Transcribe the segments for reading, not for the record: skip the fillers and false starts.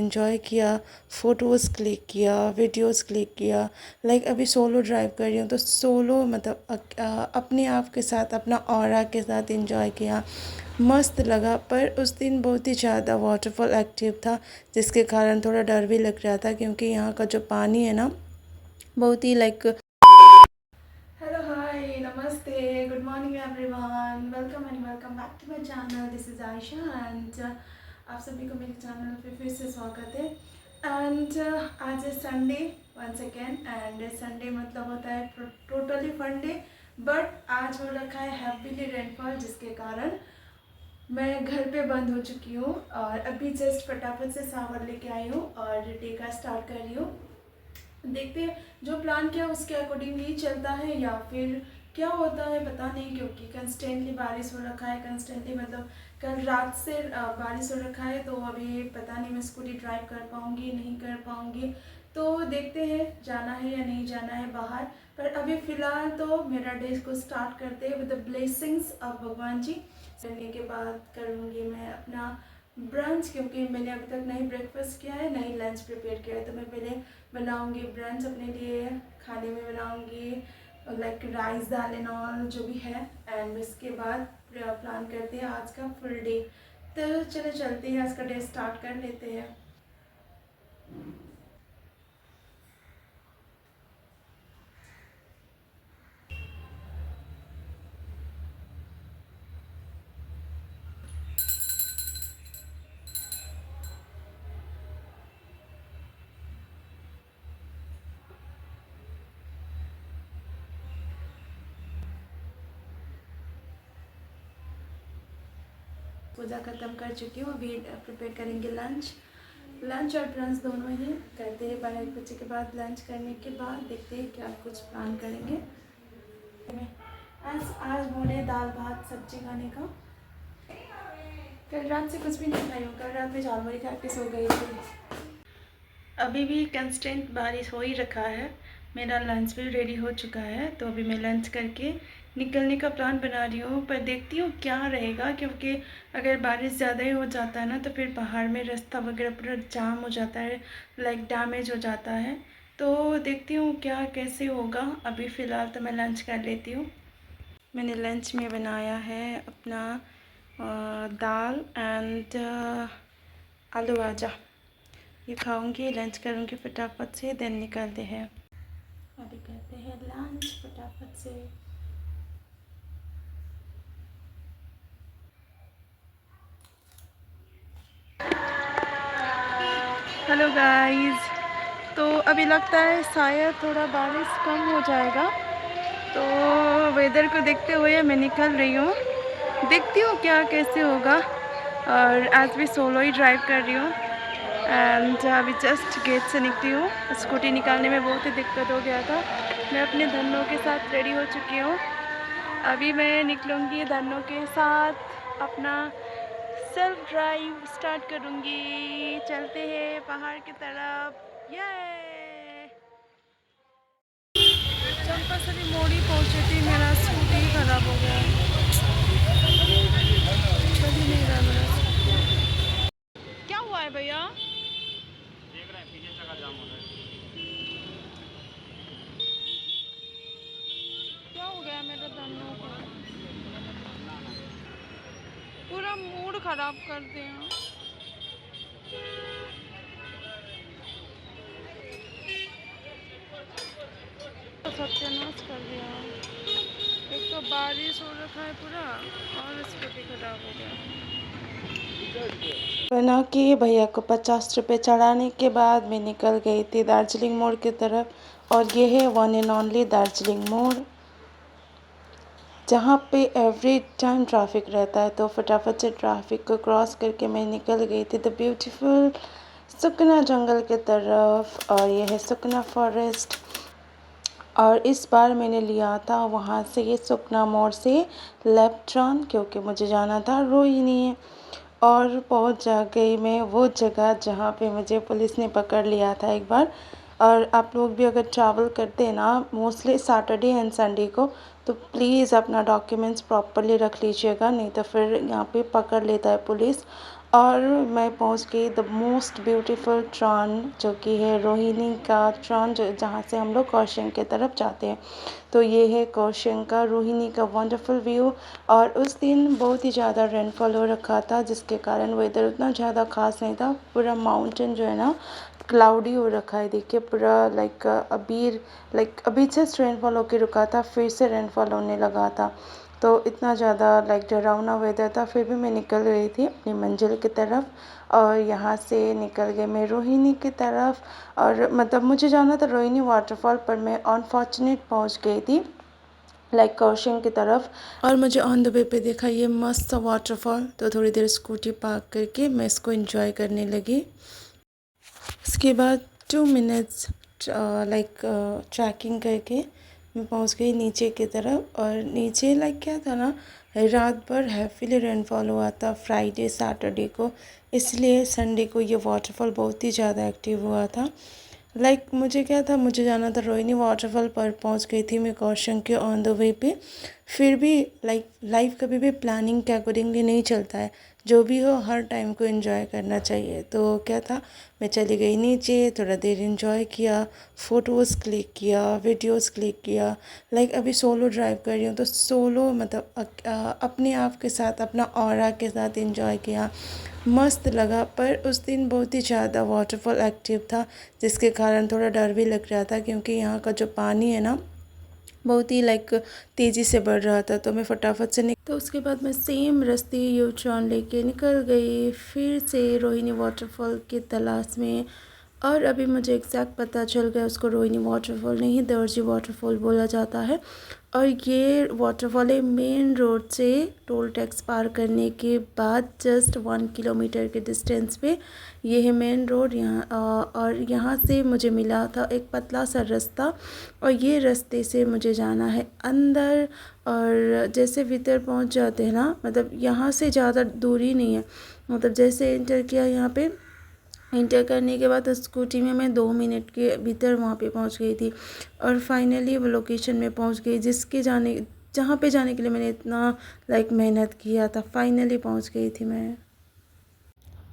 Enjoy किया, photos click किया, videos click किया। लाइक अभी सोलो ड्राइव कर रही हूँ तो सोलो मतलब अपने आप के साथ, अपना ऑरा के साथ एंजॉय किया, मस्त लगा। पर उस दिन बहुत ही ज़्यादा वाटरफॉल एक्टिव था, जिसके कारण थोड़ा डर भी लग रहा था, क्योंकि यहाँ का जो पानी है ना बहुत ही लाइक। हेलो, हाय, नमस्ते, good morning everyone, welcome and welcome back to my channel. This is Ayesha and आप सभी को मेरे चैनल पे फिर से स्वागत है। एंड आज है Sunday once again, and Sunday मतलब होता है टोटली फन डे। बट आज हो रखा है हैप्पीली रेनफॉल, जिसके कारण मैं घर पे बंद हो चुकी हूँ और अभी जस्ट फटाफट से शावर लेके आई हूँ और डे का स्टार्ट कर रही हूँ। देखते हैं जो प्लान किया उसके अकॉर्डिंग ही चलता है या फिर क्या होता है पता नहीं, क्योंकि कंस्टेंटली बारिश हो रखा है। कंस्टेंटली मतलब कल रात से बारिश हो रखा है, तो अभी पता नहीं मैं स्कूटी ड्राइव कर पाऊँगी नहीं कर पाऊँगी। तो देखते हैं जाना है या नहीं जाना है बाहर। पर अभी फ़िलहाल तो मेरा डे को स्टार्ट करते हैं विद द ब्लेसिंग्स ऑफ भगवान जी। करने के बाद करूँगी मैं अपना ब्रंच, क्योंकि मैंने अभी तक नहीं ब्रेकफास्ट किया है नहीं लंच प्रिपेयर किया है। तो मैं पहले बनाऊंगी ब्रंच अपने लिए। खाने में बनाऊंगी like rice dal and all जो भी है, एंड उसके बाद प्लान करते हैं आज का फुल डे। तो चलो चलते हैं, आज का डे स्टार्ट कर लेते हैं। पूजा ख़त्म कर चुकी हूँ, अभी प्रिपेयर करेंगे लंच और ब्रंच दोनों ही करते हैं। 12-1 बजे के बाद लंच करने के बाद देखते हैं क्या कुछ प्लान करेंगे। आज बोले दाल भात सब्जी खाने का। कल रात से कुछ भी नहीं खाई हूँ, कल रात में झालमुड़ी खा के सो गई थी। अभी भी कंस्टेंट बारिश हो ही रखा है। मेरा लंच भी रेडी हो चुका है, तो अभी मैं लंच करके निकलने का प्लान बना रही हूँ। पर देखती हूँ क्या रहेगा, क्योंकि अगर बारिश ज़्यादा ही हो जाता है ना तो फिर पहाड़ में रास्ता वगैरह पूरा जाम हो जाता है, लाइक डैमेज हो जाता है। तो देखती हूँ क्या कैसे होगा। अभी फ़िलहाल तो मैं लंच कर लेती हूँ। मैंने लंच में बनाया है अपना दाल एंड आलू भाजा। ये खाऊंगी, लंच करूंगी फटाफट से, देन निकलते हैं। अभी करते हैं लंच फटाफट से। हेलो गाइस, तो अभी लगता है शायद थोड़ा बारिश कम हो जाएगा, तो वेदर को देखते हुए मैं निकल रही हूँ। देखती हूँ क्या कैसे होगा। और आज भी सोलो ही ड्राइव कर रही हूँ एंड अभी जस्ट गेट से निकली हूँ। स्कूटी निकालने में बहुत ही दिक्कत हो गया था। मैं अपने धनों के साथ रेडी हो चुकी हूँ। अभी मैं निकलूँगी धनों के साथ, अपना सेल्फ ड्राइव स्टार्ट करूँगी। चलते हैं पहाड़ की तरफ। ये चंपासरी मोड़ी पहुँची थी, मेरा स्कूटी ख़राब हो गया, चल ही नहीं रहा मेरा। क्या हुआ है भैया? देख रहे हैं पीछे जगह जाम हो रहा है। क्या हो गया मेरे धनों को? पूरा मूड खराब करते हैं। सत्यानाश कर दिया। एक तो बारिश हो रखा है पूरा और स्कूटी खराब हो गया। बना के भैया को 50 रुपये चढ़ाने के बाद मैं निकल गई थी दार्जिलिंग मोड़ की तरफ। और ये है वन एंड ओनली दार्जिलिंग मोड़, जहाँ पे एवरी टाइम ट्रैफिक रहता है। तो फटाफट से ट्रैफिक को क्रॉस करके मैं निकल गई थी द ब्यूटीफुल सुकना जंगल की तरफ। और ये है सुकना फॉरेस्ट। और इस बार मैंने लिया था वहाँ से ये सुकना मोड़ से लेफ्ट टर्न, क्योंकि मुझे जाना था रोहिणी। और पहुँच जा गई मैं वो जगह जहाँ पे मुझे पुलिस ने पकड़ लिया था एक बार। और आप लोग भी अगर ट्रैवल करते हैं ना मोस्टली सैटरडे एंड संडे को, तो प्लीज़ अपना डॉक्यूमेंट्स प्रॉपरली रख लीजिएगा, नहीं तो फिर यहाँ पे पकड़ लेता है पुलिस। और मैं पहुंच गई द मोस्ट ब्यूटीफुल ट्रान, जो कि है रोहिणी का ट्रान, जो जहाँ से हम लोग कौशंक की तरफ जाते हैं। तो ये है कौशंक का रोहिणी का वंडरफुल व्यू। और उस दिन बहुत ही ज़्यादा रेनफॉल हो रखा था, जिसके कारण वेदर उतना ज़्यादा खास नहीं था। पूरा माउंटेन जो है ना क्लाउडी हो रखा है, देखिए पूरा अभी जस्ट रेनफॉल होके रुका था, फिर से रेनफॉल होने लगा था। तो इतना ज़्यादा डरावना वेदर था, फिर भी मैं निकल गई थी अपनी मंजिल की तरफ। और यहाँ से निकल गई मैं रोहिणी की तरफ। और मतलब मुझे जाना था रोहिणी वाटरफॉल, पर मैं अनफॉर्चुनेट पहुँच गई थी कौशंक की तरफ। और मुझे ऑन द वे पे देखा ये मस्त सा वाटरफॉल, तो थोड़ी देर स्कूटी पार्क करके मैं इसको एंजॉय करने लगी। उसके बाद 2 मिनट्स ट्रैकिंग करके मैं पहुंच गई नीचे की तरफ। और नीचे क्या था ना, रात भर हैवीली रेनफॉल हुआ था फ्राइडे सैटरडे को, इसलिए संडे को ये वाटरफॉल बहुत ही ज़्यादा एक्टिव हुआ था। मुझे क्या था, मुझे जाना था रोहिणी वाटरफॉल, पर पहुंच गई थी मैं कौशंक के ऑन द वे पे। फिर भी लाइफ कभी भी प्लानिंग के अकॉर्डिंगली नहीं चलता है, जो भी हो हर टाइम को एंजॉय करना चाहिए। तो क्या था, मैं चली गई नीचे, थोड़ा देर एंजॉय किया, फ़ोटोज़ क्लिक किया, वीडियोस क्लिक किया। अभी सोलो ड्राइव कर रही हूँ, तो सोलो अपने आप के साथ, अपना ऑरा के साथ एंजॉय किया, मस्त लगा। पर उस दिन बहुत ही ज़्यादा वाटरफॉल एक्टिव था, जिसके कारण थोड़ा डर भी लग रहा था, क्योंकि यहाँ का जो पानी है ना बहुत ही तेज़ी से बढ़ रहा था। तो मैं फटाफट से तो उसके बाद मैं सेम रास्ते यू टर्न लेके निकल गई फिर से रोहिणी वाटरफॉल की तलाश में। और अभी मुझे एग्जैक्ट पता चल गया, उसको रोहिणी वाटरफॉल नहीं दर्जी वाटरफॉल बोला जाता है। और ये वाटरफॉल है मेन रोड से टोल टैक्स पार करने के बाद जस्ट 1 किलोमीटर के डिस्टेंस पे ये है मेन रोड यहाँ। और यहाँ से मुझे मिला था एक पतला सा रास्ता, और ये रास्ते से मुझे जाना है अंदर। और जैसे भीतर पहुँच जाते हैं ना, मतलब यहाँ से ज़्यादा दूरी नहीं है, मतलब जैसे एंटर किया यहाँ पे, इंटर करने के बाद स्कूटी में मैं 2 मिनट के भीतर वहाँ पे पहुँच गई थी। और फाइनली वो लोकेशन में पहुँच गई जहाँ पे जाने के लिए मैंने इतना मेहनत किया था, फाइनली पहुँच गई थी मैं।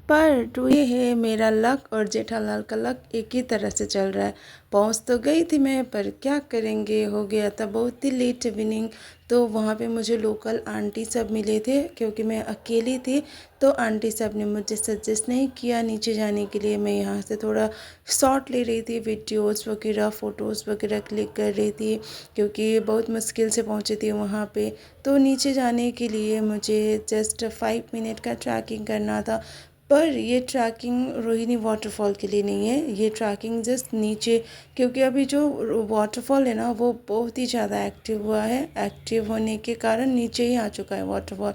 पर तो ये है मेरा लक और जेठालाल का लक एक ही तरह से चल रहा है। पहुंच तो गई थी मैं, पर क्या करेंगे, हो गया था बहुत ही लेट इवनिंग। तो वहाँ पे मुझे लोकल आंटी सब मिले थे, क्योंकि मैं अकेली थी। तो आंटी सब ने मुझे सजेस्ट नहीं किया नीचे जाने के लिए। मैं यहाँ से थोड़ा शॉट ले रही थी, वीडियोज़ वगैरह फ़ोटोज़ वगैरह क्लिक कर रही थी, क्योंकि बहुत मुश्किल से पहुँची थी वहाँ पे। तो नीचे जाने के लिए मुझे जस्ट 5 मिनट का ट्रैकिंग करना था। पर ये ट्रैकिंग रोहिणी वाटरफॉल के लिए नहीं है, ये ट्रैकिंग जस्ट नीचे, क्योंकि अभी जो वाटरफॉल है ना वो बहुत ही ज़्यादा एक्टिव हुआ है। एक्टिव होने के कारण नीचे ही आ चुका है वाटरफॉल।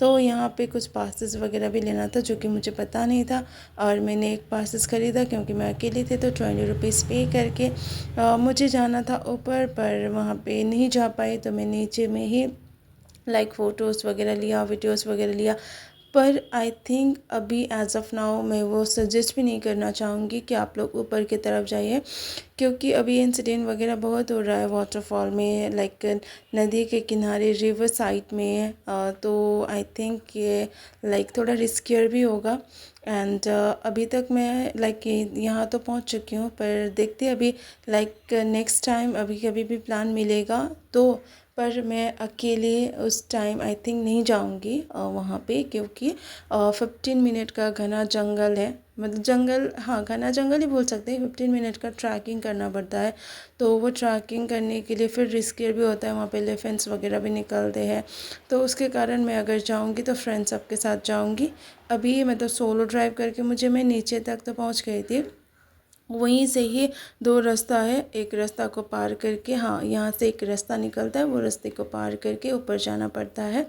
तो यहाँ पे कुछ पासेस वगैरह भी लेना था, जो कि मुझे पता नहीं था। और मैंने एक पासेस ख़रीदा, क्योंकि मैं अकेली थी, तो 20 रुपीज़ पे करके मुझे जाना था ऊपर, पर वहाँ पे नहीं जा पाई। तो मैं नीचे में ही फ़ोटोज़ वगैरह लिया, वीडियोज़ वगैरह लिया। पर आई थिंक अभी एज़ ऑफ़ नाउ मैं वो सजेस्ट भी नहीं करना चाहूँगी कि आप लोग ऊपर की तरफ जाइए, क्योंकि अभी इंसिडेंट वगैरह बहुत हो रहा है वाटरफॉल में, नदी के किनारे रिवर साइड में। तो आई थिंक ये थोड़ा रिस्कियर भी होगा। एंड अभी तक मैं यहाँ तो पहुँच चुकी हूँ, पर देखते अभी नेक्स्ट टाइम अभी कभी भी प्लान मिलेगा तो। पर मैं अकेले उस टाइम आई थिंक नहीं जाऊंगी वहाँ पे, क्योंकि 15 मिनट का घना जंगल है, मतलब जंगल, हाँ घना जंगल ही बोल सकते हैं। 15 मिनट का ट्रैकिंग करना पड़ता है, तो वो ट्रैकिंग करने के लिए फिर रिस्कियर भी होता है, वहाँ पे एलिफेंट्स वगैरह भी निकलते हैं। तो उसके कारण मैं अगर जाऊँगी तो फ्रेंड्स सबके साथ जाऊँगी। अभी मतलब सोलो ड्राइव करके मैं नीचे तक तो पहुँच गई थी। वहीं से ही 2 रास्ता है, एक रास्ता को पार करके, हाँ यहाँ से एक रास्ता निकलता है, वो रास्ते को पार करके ऊपर जाना पड़ता है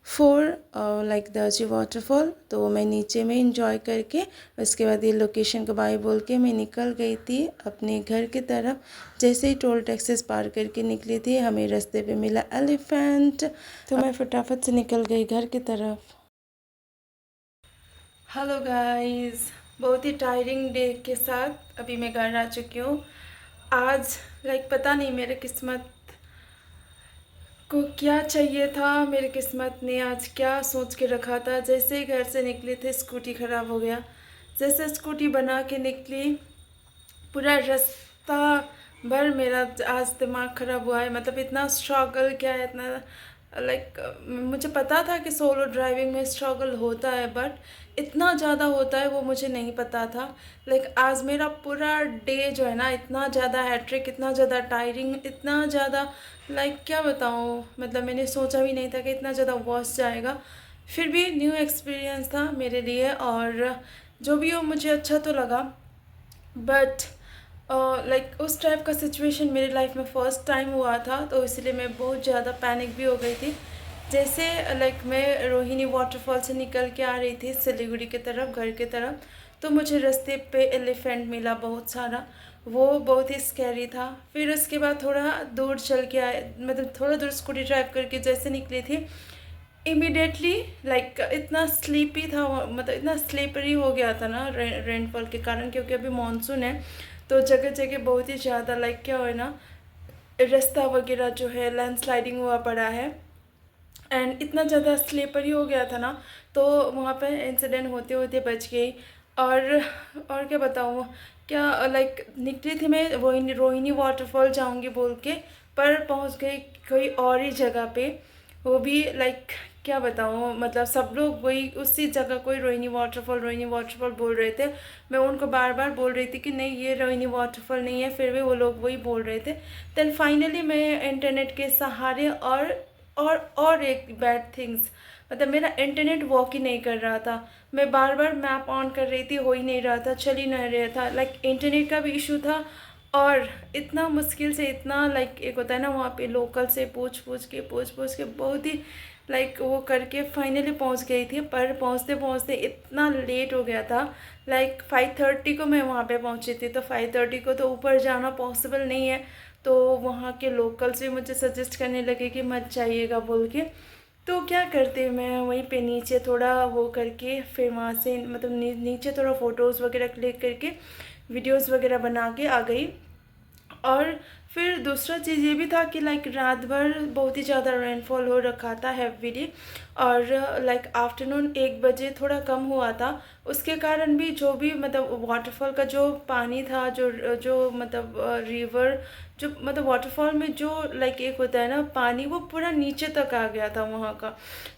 फॉर दर्जी वाटरफॉल। तो मैं नीचे में इंजॉय करके उसके बाद ये लोकेशन को बाय बोल के मैं निकल गई थी अपने घर की तरफ। जैसे ही टोल टैक्सेस पार करके निकली थी, हमें रास्ते पे मिला एलिफेंट, तो मैं फटाफट से निकल गई घर की तरफ। हेलो गाइस, बहुत ही टायरिंग डे के साथ अभी मैं घर आ चुकी हूँ। आज पता नहीं मेरी किस्मत को क्या चाहिए था, मेरी किस्मत ने आज क्या सोच के रखा था। जैसे ही घर से निकले थे स्कूटी ख़राब हो गया। जैसे स्कूटी बना के निकली, पूरा रास्ता भर मेरा आज दिमाग ख़राब हुआ है। मतलब इतना स्ट्रगल क्या है, इतना लाइक मुझे पता था कि सोलो ड्राइविंग में स्ट्रगल होता है, बट इतना ज़्यादा होता है वो मुझे नहीं पता था। लाइक आज मेरा पूरा डे जो है ना, इतना ज़्यादा हैट्रिक, इतना ज़्यादा टायरिंग, इतना ज़्यादा लाइक क्या बताऊँ। मतलब मैंने सोचा भी नहीं था कि इतना ज़्यादा वर्स्ट जाएगा। फिर भी न्यू एक्सपीरियंस था मेरे लिए, और जो भी हो मुझे अच्छा तो लगा। बट लाइक उस टाइप का सिचुएशन मेरी लाइफ में फ़र्स्ट टाइम हुआ था, तो इसलिए मैं बहुत ज़्यादा पैनिक भी हो गई थी। जैसे लाइक मैं रोहिणी वाटरफॉल से निकल के आ रही थी सिलीगुड़ी की तरफ, घर की तरफ, तो मुझे रास्ते पे एलिफेंट मिला बहुत सारा। वो बहुत ही स्कैरी था। फिर उसके बाद थोड़ा दूर चल के आए, मतलब थोड़ा दूर स्कूटी ड्राइव करके जैसे निकली थी, इमिडिएटली लाइक इतना स्लीपी था, मतलब इतना स्लीपरी हो गया था ना रेनफॉल के कारण, क्योंकि अभी मानसून है तो जगह जगह बहुत ही ज़्यादा लाइक क्या हो ना, रास्ता वगैरह जो है लैंडस्लाइडिंग हुआ पड़ा है। एंड इतना ज़्यादा स्लीपरी हो गया था ना, तो वहाँ पे इंसिडेंट होते होते बच गई। और और क्या बताऊँ, क्या लाइक निकली थी मैं रोहिणी वाटरफॉल जाऊँगी बोल के, पर पहुँच गई कोई और ही जगह पे। वो भी लाइक क्या बताऊँ, मतलब सब लोग वही उसी जगह कोई रोहिणी वाटरफॉल बोल रहे थे। मैं उनको बार बार बोल रही थी कि नहीं ये रोहिणी वाटरफॉल नहीं है, फिर भी वो लोग वही बोल रहे थे। देन फाइनली मैं इंटरनेट के सहारे, और एक बैड थिंग्स, मतलब मेरा इंटरनेट वर्क ही नहीं कर रहा था। मैं बार बार मैप ऑन कर रही थी, हो ही नहीं रहा था, चल ही नहीं रहा था। लाइक इंटरनेट का भी इशू था, और इतना मुश्किल से, इतना लाइक एक होता है ना वहाँ पे लोकल से पूछ पूछ के बहुत ही लाइक वो करके फाइनली पहुँच गई थी। पर पहुँचते पहुँचते इतना लेट हो गया था। लाइक 5:30 को मैं वहाँ पे पहुँची थी, तो 5:30 को तो ऊपर जाना पॉसिबल नहीं है। तो वहाँ के लोकल्स भी मुझे सजेस्ट करने लगे कि मत जाइएगा बोल के। तो क्या करते, मैं वहीं पे नीचे थोड़ा वो करके, फिर वहाँ से मतलब नीचे थोड़ा फ़ोटोज़ वगैरह क्लिक करके वीडियोस वगैरह बना के आ गई। और फिर दूसरा चीज़ ये भी था कि लाइक रात भर बहुत ही ज़्यादा रेनफॉल हो रखा था हैवीली, और लाइक आफ्टरनून 1 बजे थोड़ा कम हुआ था। उसके कारण भी जो भी मतलब वाटरफॉल का जो पानी था, जो जो मतलब रिवर, जो मतलब वाटरफॉल में जो लाइक एक होता है ना पानी, वो पूरा नीचे तक आ गया था वहाँ का।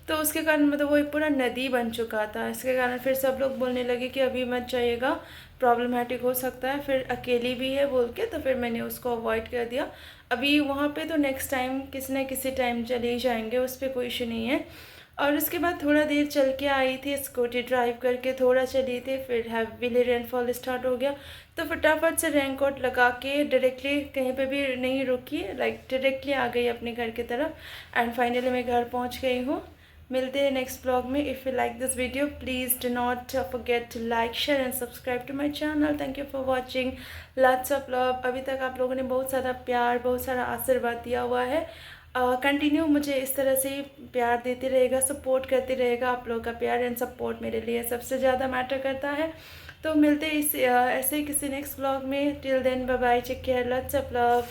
तो उसके कारण मतलब वो एक पूरा नदी बन चुका था। इसके कारण फिर सब लोग बोलने लगे कि अभी मत जाइएगा, प्रॉब्लमेटिक हो सकता है, फिर अकेली भी है बोल के, तो फिर मैंने उसको अवॉइड कर दिया। अभी वहाँ पे तो नेक्स्ट टाइम किसी न किसी टाइम चले ही जाएंगे, उस पर कोई इशू नहीं है। और उसके बाद थोड़ा देर चल के आई थी, स्कूटी ड्राइव करके थोड़ा चली थी, फिर हैवीली रेनफॉल स्टार्ट हो गया। तो फटाफट से रेनकोट लगा के डायरेक्टली कहीं पे भी नहीं रुकी, लाइक डायरेक्टली आ गई अपने घर की तरफ। एंड फाइनली मैं घर पहुँच गई हूँ। मिलते हैं नेक्स्ट ब्लॉग में। If you like this video please do not forget to like, share and subscribe to my channel. Thank you for watching, lots of love. अभी तक आप लोगों ने बहुत सारा प्यार, बहुत सारा आशीर्वाद दिया हुआ है। कंटिन्यू मुझे इस तरह से ही प्यार देते रहेगा, सपोर्ट करते रहेगा। आप लोगों का प्यार एंड सपोर्ट मेरे लिए सबसे ज़्यादा मैटर करता है। तो मिलते हैं इस ऐसे ही किसी नेक्स्ट ब्लॉग में। Till then bye bye, take care, lots of love.